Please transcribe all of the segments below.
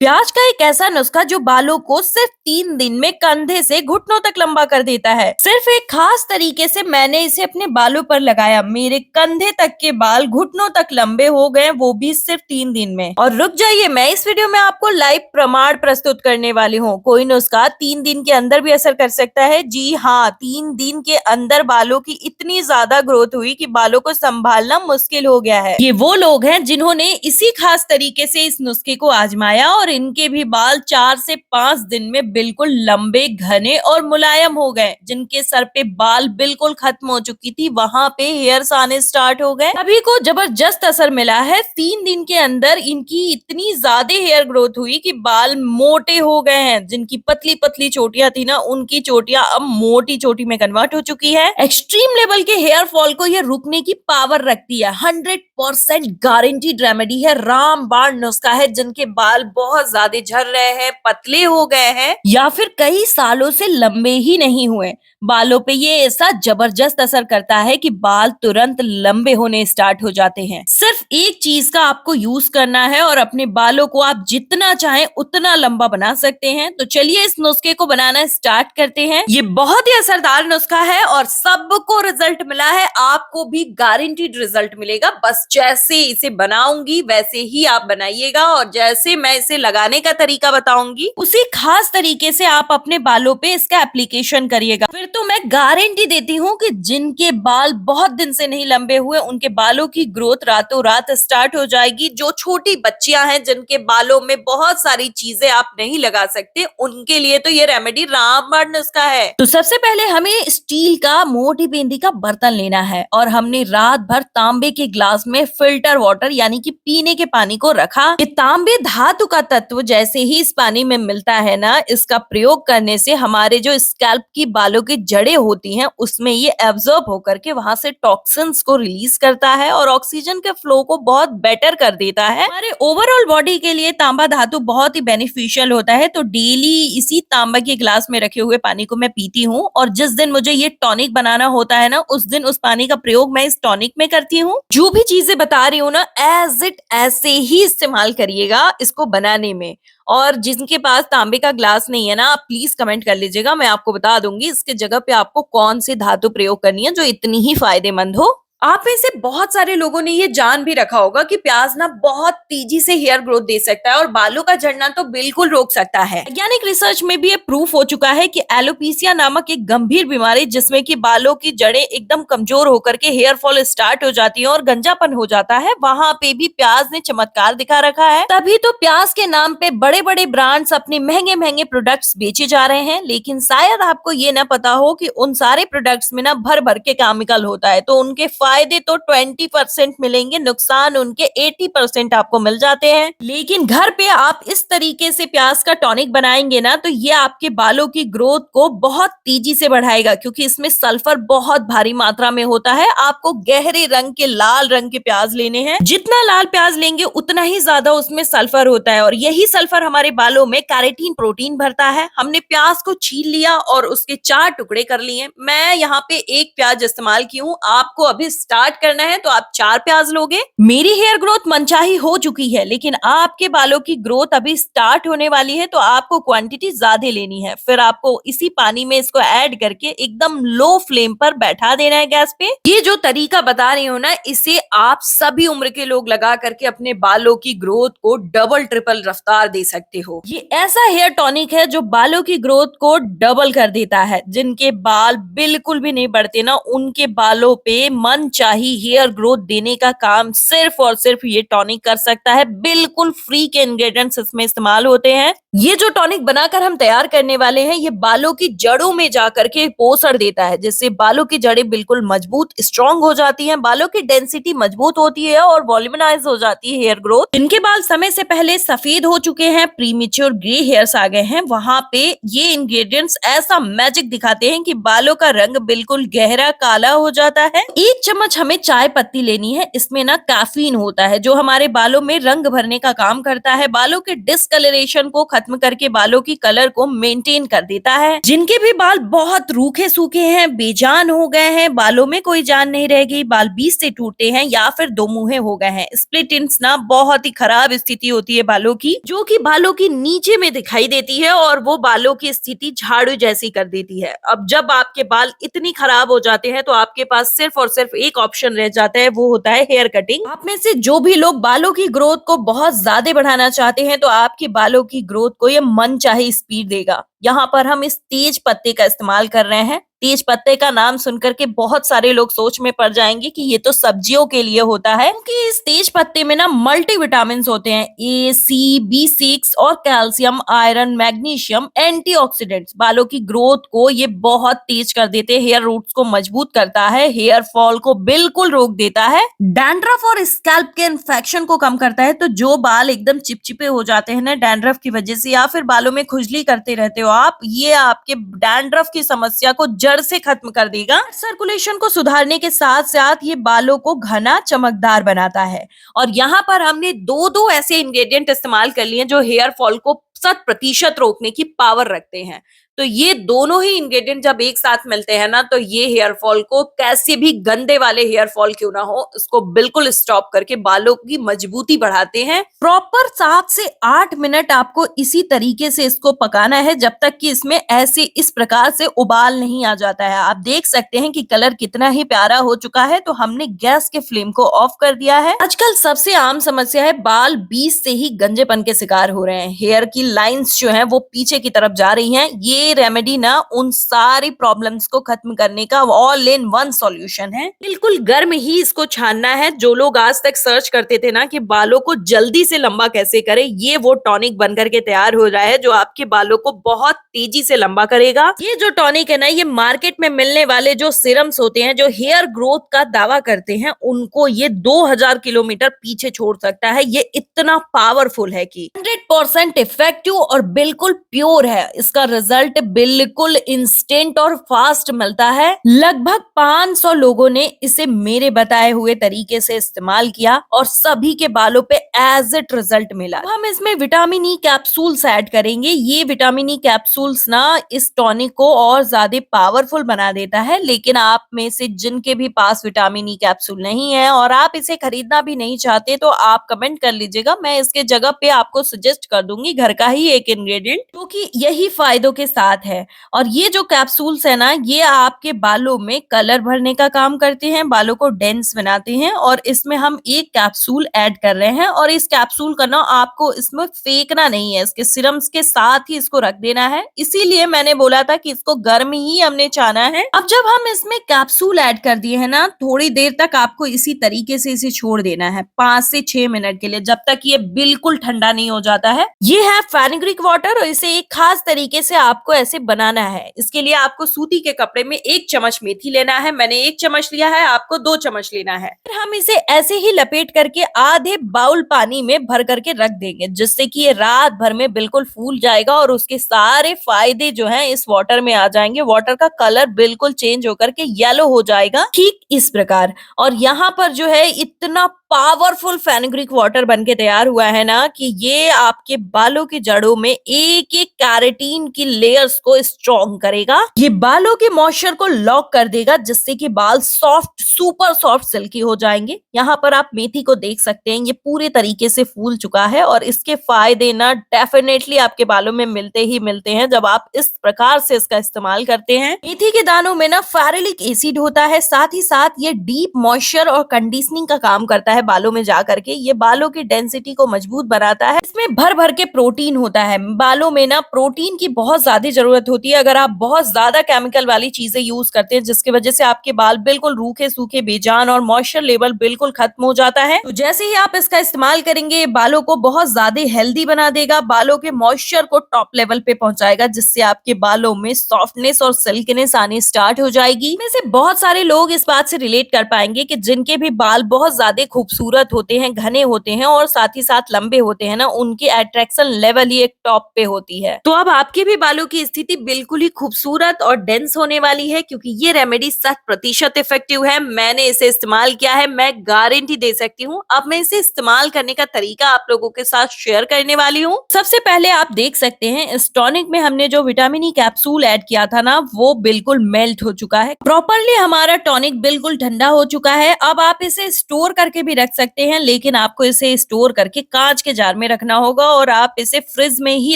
प्याज का एक ऐसा नुस्खा जो बालों को सिर्फ 3 दिन में कंधे से घुटनों तक लंबा कर देता है। सिर्फ एक खास तरीके से मैंने इसे अपने बालों पर लगाया, मेरे कंधे तक के बाल घुटनों तक लंबे हो गए, वो भी सिर्फ 3 दिन में। और रुक जाइए, मैं इस वीडियो में आपको लाइव प्रमाण प्रस्तुत करने वाली हूँ। कोई नुस्खा 3 दिन के अंदर भी असर कर सकता है। जी हाँ, 3 दिन के अंदर बालों की इतनी ज्यादा ग्रोथ हुई कि बालों को संभालना मुश्किल हो गया है। ये वो लोग हैं जिन्होंने इसी खास तरीके से इस नुस्खे को आजमाया और इनके भी बाल 4 से 5 दिन में बिल्कुल लंबे, घने और मुलायम हो गए। जिनके सर पे बाल बिल्कुल खत्म हो चुकी थी, वहां पे हेयर्स आने स्टार्ट हो गए। सभी को जबरदस्त असर मिला है। 3 दिन के अंदर इनकी इतनी ज्यादा हेयर ग्रोथ हुई कि बाल मोटे हो गए हैं। जिनकी पतली पतली चोटियां थी ना, उनकी चोटियां अब मोटी चोटी में कन्वर्ट हो चुकी है। एक्सट्रीम लेवल के हेयर फॉल को ये रुकने की पावर रखती है। 100% गारंटीड रेमेडी है, रामबाण नुस्खा है। जिनके बाल बहुत ज्यादा झड़ रहे हैं, पतले हो गए हैं या फिर कई सालों से लंबे ही नहीं हुए, बालों पे ये ऐसा जबरदस्त असर करता है कि बाल तुरंत लंबे होने स्टार्ट हो जाते हैं। सिर्फ एक चीज का आपको यूज करना है और अपने बालों को आप जितना चाहें उतना लंबा बना सकते हैं। तो चलिए इस नुस्खे को बनाना स्टार्ट करते हैं। ये बहुत ही असरदार नुस्खा है और सबको रिजल्ट मिला है, आपको भी गारंटीड रिजल्ट मिलेगा। बस जैसे इसे बनाऊंगी वैसे ही आप बनाइएगा और जैसे मैं इसे लगाने का तरीका बताऊंगी उसी खास तरीके से आप अपने बालों पे इसका एप्लीकेशन करिएगा। फिर तो मैं गारंटी देती हूँ कि जिनके बाल बहुत दिन से नहीं लंबे हुए, उनके बालों की ग्रोथ रातों रात स्टार्ट हो जाएगी। जो छोटी बच्चियां हैं जिनके बालों में बहुत सारी चीजें आप नहीं लगा सकते, उनके लिए तो ये रेमेडी रामबाण नुस्खा है। तो सबसे पहले हमें स्टील का मोटी बेंदी का बर्तन लेना है और हमने रात भर तांबे के ग्लास में फिल्टर वाटर यानी कि पीने के पानी को रखा। ये तांबे धातु का तत्व जैसे ही इस पानी में मिलता है ना, इसका प्रयोग करने से हमारे जो स्कैल्प की बालों की जड़ें होती हैं उसमें ये एब्जॉर्ब होकर के वहां से टॉक्सिन्स को रिलीज करता है और ऑक्सीजन के फ्लो को बहुत बेटर कर देता है। हमारे ओवरऑल बॉडी के लिए तांबा धातु बहुत ही बेनिफिशियल होता है। तो डेली इसी तांबा के ग्लास में रखे हुए पानी को मैं पीती हूँ और जिस दिन मुझे ये टॉनिक बनाना होता है ना, उस दिन उस पानी का प्रयोग मैं इस टॉनिक में करती हूँ। जो भी चीजें बता रही हूँ ना, एज इट ऐसे ही इस्तेमाल करिएगा इसको बनाने में। और जिनके पास तांबे का ग्लास नहीं है ना, आप प्लीज कमेंट कर लीजिएगा, मैं आपको बता दूंगी इसके जगह पे आपको कौन सी धातु प्रयोग करनी है जो इतनी ही फायदेमंद हो। आप में से बहुत सारे लोगों ने ये जान भी रखा होगा कि प्याज ना बहुत तेजी से हेयर ग्रोथ दे सकता है और बालों का झड़ना तो बिल्कुल रोक सकता है। वैज्ञानिक रिसर्च में भी ये प्रूफ हो चुका है कि एलोपेसिया नामक एक गंभीर बीमारी जिसमें कि बालों की जड़ें एकदम कमजोर होकर के हेयर फॉल स्टार्ट हो जाती है और गंजापन हो जाता है, वहां पे भी प्याज ने चमत्कार दिखा रखा है। तभी तो प्याज के नाम पे बड़े बड़े ब्रांड्स अपने महंगे महंगे प्रोडक्ट्स बेचे जा रहे हैं। लेकिन शायद आपको ये ना पता हो कि उन सारे प्रोडक्ट्स में ना भर भर के केमिकल होता है। तो उनके फायदे तो 20% मिलेंगे, नुकसान उनके 80% आपको मिल जाते हैं। लेकिन घर पे आप इस तरीके से प्याज का टॉनिक बनाएंगे ना, तो ये आपके बालों की ग्रोथ को बहुत तेजी से बढ़ाएगा क्योंकि इसमें सल्फर बहुत भारी मात्रा में होता है। आपको गहरे रंग के लाल रंग के प्याज लेने हैं। जितना लाल प्याज लेंगे उतना ही ज्यादा उसमें सल्फर होता है और यही सल्फर हमारे बालों में कैरेटीन प्रोटीन भरता है। हमने प्याज को छील लिया और उसके 4 टुकड़े कर लिए। मैं यहाँ पे 1 प्याज इस्तेमाल की हूँ। आपको अभी स्टार्ट करना है तो आप 4 प्याज लोगे। मेरी हेयर ग्रोथ मनचाही हो चुकी है, लेकिन आपके बालों की ग्रोथ अभी स्टार्ट होने वाली है, तो आपको क्वांटिटी ज्यादा लेनी है। फिर आपको इसी पानी में इसको ऐड करके एकदम लो फ्लेम पर बैठा देना है गैस पे। ये जो तरीका बता रही हूँ ना, इसे आप सभी उम्र के लोग लगा करके अपने बालों की ग्रोथ को डबल ट्रिपल रफ्तार दे सकते हो। ये ऐसा हेयर टॉनिक है जो बालों की ग्रोथ को डबल कर देता है। जिनके बाल बिल्कुल भी नहीं बढ़ते ना, उनके बालों पे मन चाहिए हेयर ग्रोथ देने का काम सिर्फ और सिर्फ ये टॉनिक कर सकता है। बिल्कुल फ्री के इंग्रेडिएंट्स इसमें इस्तेमाल होते हैं। ये जो टॉनिक बनाकर हम तैयार करने वाले हैं, ये बालों की जड़ों में जाकर के पोषण देता है, जिससे बालों की जड़ें बिल्कुल मजबूत स्ट्रॉन्ग हो जाती हैं, बालों की डेंसिटी मजबूत होती है और वॉल्यूमनाइज हो जाती है हेयर ग्रोथ। जिनके बाल समय से पहले सफेद हो चुके हैं, प्रीमेच्योर ग्रे हेयर्स आ गए हैं, वहां पे ये इंग्रेडिएंट्स ऐसा मैजिक दिखाते हैं कि बालों का रंग बिल्कुल गहरा काला हो जाता है। 1 चम्मच हमें चाय पत्ती लेनी है। इसमें ना कैफीन होता है जो हमारे बालों में रंग भरने का काम करता है, बालों के डिस्कलरेशन को खत्म करके बालों की कलर को मेंटेन कर देता है। जिनके भी बाल बहुत रूखे सूखे हैं, बेजान हो गए हैं, बालों में कोई जान नहीं रह गई, बाल बीच से टूटे हैं या फिर दो मुंहे हो गए हैं, स्प्लिट एंड्स ना बहुत ही खराब स्थिति होती है बालों की, जो कि बालों की नीचे में दिखाई देती है और वो बालों की स्थिति झाड़ू जैसी कर देती है। अब जब आपके बाल इतनी खराब हो जाते हैं तो आपके पास सिर्फ और सिर्फ एक ऑप्शन रह जाता है, वो होता है हेयर कटिंग। आप में से जो भी लोग बालों की ग्रोथ को बहुत ज्यादा बढ़ाना चाहते हैं तो आपकी बालों की ग्रोथ को ये मनचाही स्पीड देगा। यहाँ पर हम इस तेज पत्ते का इस्तेमाल कर रहे हैं। तेज पत्ते का नाम सुनकर के बहुत सारे लोग सोच में पड़ जाएंगे कि ये तो सब्जियों के लिए होता है, क्योंकि इस तेज पत्ते में ना मल्टी विटामिन होते हैं, ए, सी, B6 और कैल्शियम, आयरन, मैग्नीशियम, एंटीऑक्सीडेंट्स बालों की ग्रोथ को ये बहुत तेज कर देते हैं, हेयर रूट्स को मजबूत करता है, हेयर फॉल को बिल्कुल रोक देता है, डैंड्रफ और स्कैल्प के इन्फेक्शन को कम करता है। तो जो बाल एकदम चिपचिपे हो जाते हैं ना डैंड्रफ की वजह से, या फिर बालों में खुजली करते रहते हो आप, ये आपके डैंड्रफ की समस्या को जड़ से खत्म कर देगा। सर्कुलेशन को सुधारने के साथ साथ ये बालों को घना चमकदार बनाता है। और यहाँ पर हमने दो ऐसे इंग्रेडिएंट इस्तेमाल कर लिए जो हेयर फॉल को 100% रोकने की पावर रखते हैं। तो ये दोनों ही इंग्रेडिएंट जब एक साथ मिलते हैं ना, तो ये हेयर फॉल को, कैसे भी गंदे वाले हेयर फॉल क्यों ना हो, उसको बिल्कुल स्टॉप करके बालों की मजबूती बढ़ाते हैं। प्रॉपर 7 से 8 मिनट आपको इसी तरीके से इसको पकाना है जब तक कि इसमें ऐसे इस प्रकार से उबाल नहीं आ जाता है। आप देख सकते हैं कि कलर कितना ही प्यारा हो चुका है। तो हमने गैस के फ्लेम को ऑफ कर दिया है। आजकल सबसे आम समस्या है, बाल बीच से ही गंजेपन के शिकार हो रहे हैं, हेयर की लाइंस जो है वो पीछे की तरफ जा रही हैं। ये रेमेडी ना उन सारी प्रॉब्लम्स को खत्म करने का ऑल इन वन सॉल्यूशन है। बिल्कुल गर्म ही इसको छानना है। जो लोग आज तक सर्च करते थे ना कि बालों को जल्दी से लंबा कैसे करें, ये वो टॉनिक बनकर के तैयार हो रहा है जो आपके बालों को बहुत तेजी से लंबा करेगा। ये जो टॉनिक है ना, ये मार्केट में मिलने वाले जो सीरम्स होते हैं जो हेयर ग्रोथ का दावा करते हैं, उनको ये 2000 किलोमीटर पीछे छोड़ सकता है। ये इतना पावरफुल है कि 100% इफेक्टिव और बिल्कुल प्योर है। इसका रिजल्ट बिल्कुल इंस्टेंट और फास्ट मिलता है। लगभग 500 लोगों ने इसे मेरे बताए हुए तरीके से इस्तेमाल किया और सभी के बालों पे एज इट रिजल्ट मिला। हम इसमें विटामिन ई कैप्सूल्स ऐड करेंगे। ये विटामिन ई कैप्सूल्स ना इस टॉनिक को और ज्यादा पावरफुल बना देता है। लेकिन आप में से जिनके भी पास विटामिन ई कैप्सूल नहीं है और आप इसे खरीदना भी नहीं चाहते, तो आप कमेंट कर लीजिएगा, मैं इसके जगह पे आपको सजेस्ट कर दूंगी घर का ही एक इंग्रेडिएंट, क्योंकि यही फायदों के साथ है। और ये जो कैप्सूल्स है ना, ये आपके बालों में कलर भरने का काम करते हैं, बालों को डेंस बनाते हैं। और इसमें हम एक कैप्सूल ऐड कर रहे हैं और इस कैप्सूल का ना आपको इसमें फेंकना नहीं है, इसके सिरम्स के साथ ही इसको रख देना है। इसीलिए मैंने बोला था कि इसको गर्म ही हमने छाना है। अब जब हम इसमें कैप्सूल ऐड कर दिए है ना, थोड़ी देर तक आपको इसी तरीके से इसे छोड़ देना है, 5 से 6 मिनट के लिए, जब तक ये बिल्कुल ठंडा नहीं हो जाता है। ये है फेनुग्रीक वाटर और इसे एक खास तरीके से आपको ऐसे बनाना है। इसके लिए आपको सूती के कपड़े में 1 चम्मच मेथी लेना है। मैंने 1 चम्मच लिया है, आपको 2 चम्मच लेना है। फिर हम इसे ऐसे ही लपेट करके आधे बाउल पानी में भर करके रख देंगे, जिससे कि ये रात भर में बिल्कुल फूल जाएगा और उसके सारे फायदे जो हैं इस वाटर में आ जाएंगे। वाटर का कलर बिल्कुल चेंज होकर के येलो हो जाएगा, ठीक इस प्रकार। और यहाँ पर जो है इतना पावरफुल फेनुग्रीक वाटर बनके तैयार हुआ है ना कि ये आपके बालों की जड़ों में एक एक कैरेटीन की लेयर्स को स्ट्रॉन्ग करेगा। ये बालों के मॉइस्चर को लॉक कर देगा, जिससे कि बाल सॉफ्ट, सुपर सॉफ्ट, सिल्की हो जाएंगे। यहाँ पर आप मेथी को देख सकते हैं, ये पूरे तरीके से फूल चुका है और इसके फायदे ना डेफिनेटली आपके बालों में मिलते ही मिलते हैं जब आप इस प्रकार से इसका इस्तेमाल करते हैं। मेथी के दानों में ना फेरुलिक एसिड होता है, साथ ही साथ ये डीप मॉइस्चर और कंडीशनिंग का काम करता है बालों में जा करके। ये बालों की डेंसिटी को मजबूत बनाता है। इसमें भर भर के प्रोटीन होता है। बालों में ना प्रोटीन की बहुत ज्यादा जरूरत होती है। अगर आप बहुत ज्यादा केमिकल वाली चीजें यूज करते हैं जिसकी वजह से आपके बाल बिल्कुल रूखे सूखे, बेजान और मॉइस्चर लेवल बिल्कुल खत्म हो जाता है, तो जैसे ही आप इसका इस्तेमाल करेंगे बालों को बहुत ज्यादा हेल्दी बना देगा, बालों के मॉइस्चर को टॉप लेवल पे पहुंचाएगा, जिससे आपके बालों में सॉफ्टनेस और सिल्कीनेस आनी स्टार्ट हो जाएगी। इनमें से बहुत सारे लोग इस बात से रिलेट कर पाएंगे कि जिनके भी बाल बहुत ज्यादा खूबसूरत होते हैं, घने होते हैं और साथ ही साथ लंबे होते हैं ना, उनकी अट्रैक्शन लेवल ही एक टॉप पे होती है। तो अब आपके भी बालों की स्थिति बिल्कुल ही खूबसूरत और डेंस होने वाली है, क्योंकि ये रेमेडी 100% इफेक्टिव है। मैंने इसे इस्तेमाल किया है, मैं गारंटी दे सकती हूँ। अब मैं इसे इस्तेमाल करने का तरीका आप लोगों के साथ शेयर करने वाली हूँ। सबसे पहले आप देख सकते हैं इस टॉनिक में हमने जो विटामिन ई कैप्सूल ऐड किया था ना, वो बिल्कुल मेल्ट हो चुका है। प्रॉपरली हमारा टॉनिक बिल्कुल ठंडा हो चुका है। अब आप इसे स्टोर करके भी रख सकते हैं, लेकिन आपको इसे स्टोर करके कांच के जार में रखना होगा और आप इसे फ्रिज में ही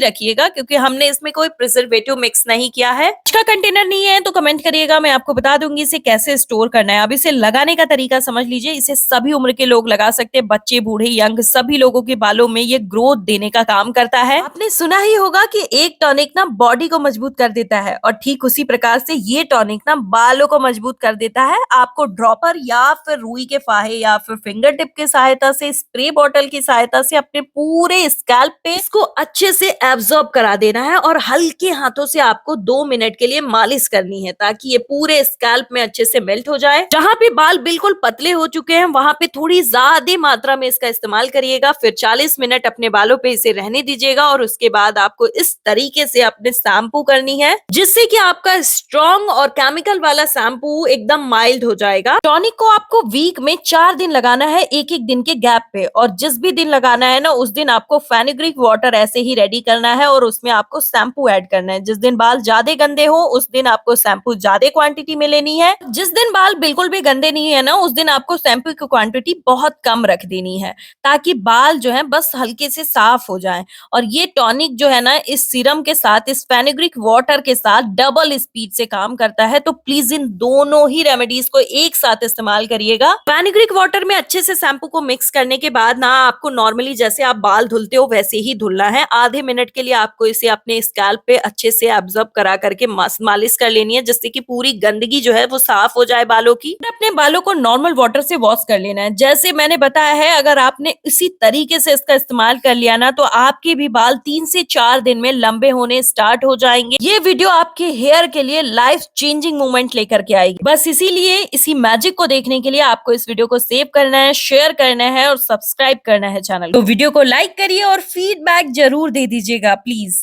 रखिएगा, क्योंकि हमने इसमें कोई प्रिजर्वेटिव मिक्स नहीं किया है। इसका कंटेनर नहीं है तो कमेंट करिएगा, मैं आपको बता दूंगी इसे कैसे स्टोर करना है। अब इसे लगाने का तरीका समझ लीजिए। इसे सभी उम्र के लोग लगा सकते हैं, बच्चे, बूढ़े, यंग, सभी लोगों के बालों में ये ग्रोथ देने का काम करता है। आपने सुना ही होगा कि एक टॉनिक ना बॉडी को मजबूत कर देता है, और ठीक उसी प्रकार से ये टॉनिक ना बालों को मजबूत कर देता है। आपको ड्रॉपर या फिर रुई के फाहे या फिर फिंगर टिप की सहायता से, स्प्रे बॉटल की सहायता से अपने पूरे स्कैल्प पे इसको अच्छे से एब्जॉर्ब करा देना है, और हल्के हाथों से आपको 2 मिनट के लिए मालिश करनी है, ताकि ये पूरे स्कैल्प में अच्छे से मेल्ट हो जाए। जहाँ पे बाल बिल्कुल पतले हो चुके हैं वहां पे थोड़ी ज्यादा मात्रा में इसका इस्तेमाल करिएगा। फिर 40 मिनट अपने बालों पे इसे रहने दीजिएगा, और उसके बाद आपको इस तरीके से अपने शैम्पू करनी है, जिससे कि आपका स्ट्रॉन्ग और केमिकल वाला शैम्पू एकदम माइल्ड हो जाएगा। टॉनिक को आपको वीक में 4 दिन लगाना है, एक एक दिन के गैप पे, और जिस भी दिन लगाना है ना, उस दिन आपको फेनुग्रीक वाटर ऐसे ही रेडी करना है और उसमें आपको शैम्पू ऐड करना है। जिस दिन बाल ज्यादा गंदे हो उस दिन आपको शैम्पू ज्यादा क्वांटिटी में लेनी है। जिस दिन बाल बिल्कुल भी गंदे नहीं है ना, उस दिन आपको शैम्पू की क्वांटिटी बहुत कम रख देनी है, ताकि बाल जो है बस हल्के से साफ हो जाएं। और ये टॉनिक जो है ना, इस सीरम के साथ, इस फेनुग्रीक वाटर के साथ डबल स्पीड से काम करता है। तो प्लीज इन दोनों ही रेमेडीज को एक साथ इस्तेमाल करिएगा। फेनुग्रीक वाटर में अच्छे से शैम्पू को मिक्स करने के बाद ना, आपको नॉर्मली जैसे आप बाल धुलते हो वैसे ही धुलना है। आधे मिनट के लिए आपको इसे अपने स्कैल्प पे अच्छे से एब्जॉर्ब करा करके मालिश कर लेनी है, जिससे कि पूरी गंदगी जो है वो साफ हो जाए बालों की। अपने बालों को नॉर्मल वाटर से वॉश कर लेना है, जैसे मैंने बताया है। अगर आपने इसी तरीके से इसका इस्तेमाल कर लिया ना, तो आपके भी बाल 3 से 4 दिन में लंबे होने स्टार्ट हो जाएंगे। ये वीडियो आपके हेयर के लिए लाइफ चेंजिंग मोमेंट लेकर के आएगी। बस इसीलिए इसी मैजिक को देखने के लिए आपको इस वीडियो को सेव करना है, शेयर करना है और सब्सक्राइब करना है चैनल को। वीडियो को लाइक करिए और फीडबैक जरूर दे दीजिएगा प्लीज।